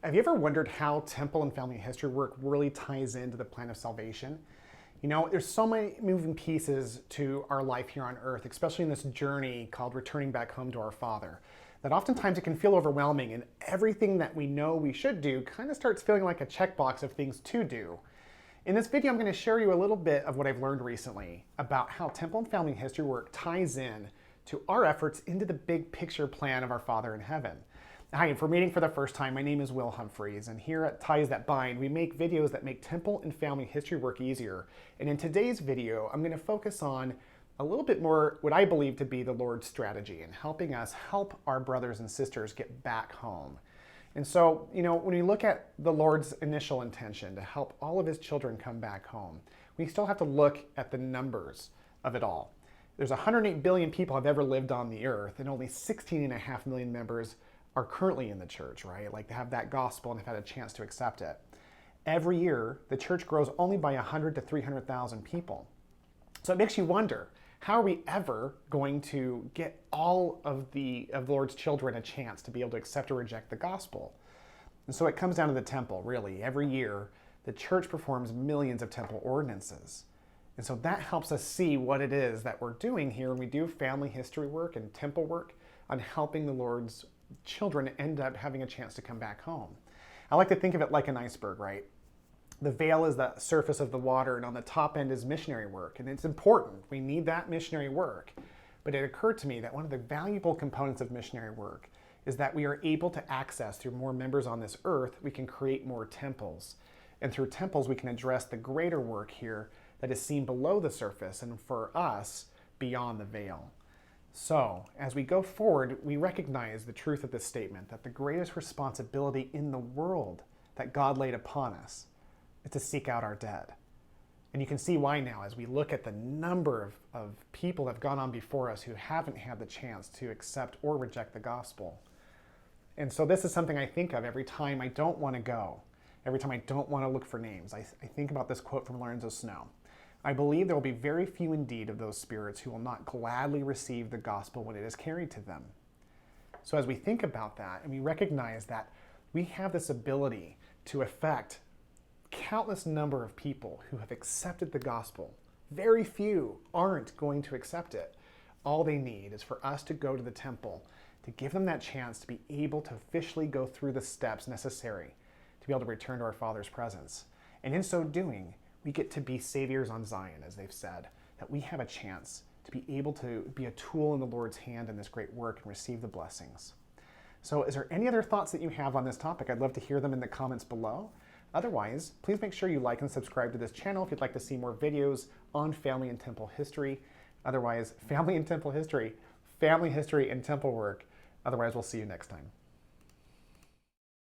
Have you ever wondered how temple and family history work really ties into the plan of salvation? You know, there's so many moving pieces to our life here on earth, especially in this journey called returning back home to our Father, that oftentimes it can feel overwhelming, and everything that we know we should do kind of starts feeling like a checkbox of things to do. In this video, I'm going to share you a little bit of what I've learned recently about how temple and family history work ties in to our efforts into the big picture plan of our Father in heaven. Hi, and for meeting for the first time, my name is Will Humphreys, and here at Ties That Bind, we make videos that make temple and family history work easier. And in today's video, I'm going to focus on a little bit more what I believe to be the Lord's strategy in helping us help our brothers and sisters get back home. And so, you know, when we look at the Lord's initial intention to help all of his children come back home, we still have to look at the numbers of it all. There's 108 billion people have ever lived on the earth, and only 16.5 million members are currently in the church, right? Like they have that gospel and have had a chance to accept it. Every year, the church grows only by 100 to 300,000 people. So it makes you wonder, how are we ever going to get all of the Lord's children a chance to be able to accept or reject the gospel? And so it comes down to the temple, really. Every year, the church performs millions of temple ordinances. And so that helps us see what it is that we're doing here when we do family history work and temple work on helping the Lord's children end up having a chance to come back home. I like to think of it like an iceberg, right? The veil is the surface of the water, and on the top end is missionary work, and it's important. We need that missionary work. But it occurred to me that one of the valuable components of missionary work is that we are able to access, through more members on this earth, we can create more temples. And through temples, we can address the greater work here that is seen below the surface, and for us, beyond the veil. So, as we go forward, we recognize the truth of this statement that the greatest responsibility in the world that God laid upon us is to seek out our dead. And you can see why now as we look at the number of people that have gone on before us who haven't had the chance to accept or reject the gospel. And so this is something I think of every time I don't want to go, every time I don't want to look for names. I think about this quote from Lorenzo Snow. I believe there will be very few indeed of those spirits who will not gladly receive the gospel when it is carried to them. So as we think about that and we recognize that we have this ability to affect countless number of people who have accepted the gospel, very few aren't going to accept it. All they need is for us to go to the temple, to give them that chance to be able to officially go through the steps necessary to be able to return to our Father's presence. And in so doing, we get to be saviors on Zion, as they've said, that we have a chance to be able to be a tool in the Lord's hand in this great work and receive the blessings. So is there any other thoughts that you have on this topic? I'd love to hear them in the comments below. Otherwise, please make sure you like and subscribe to this channel if you'd like to see more videos on family and temple history. Otherwise, family and temple history, family history and temple work. Otherwise, we'll see you next time.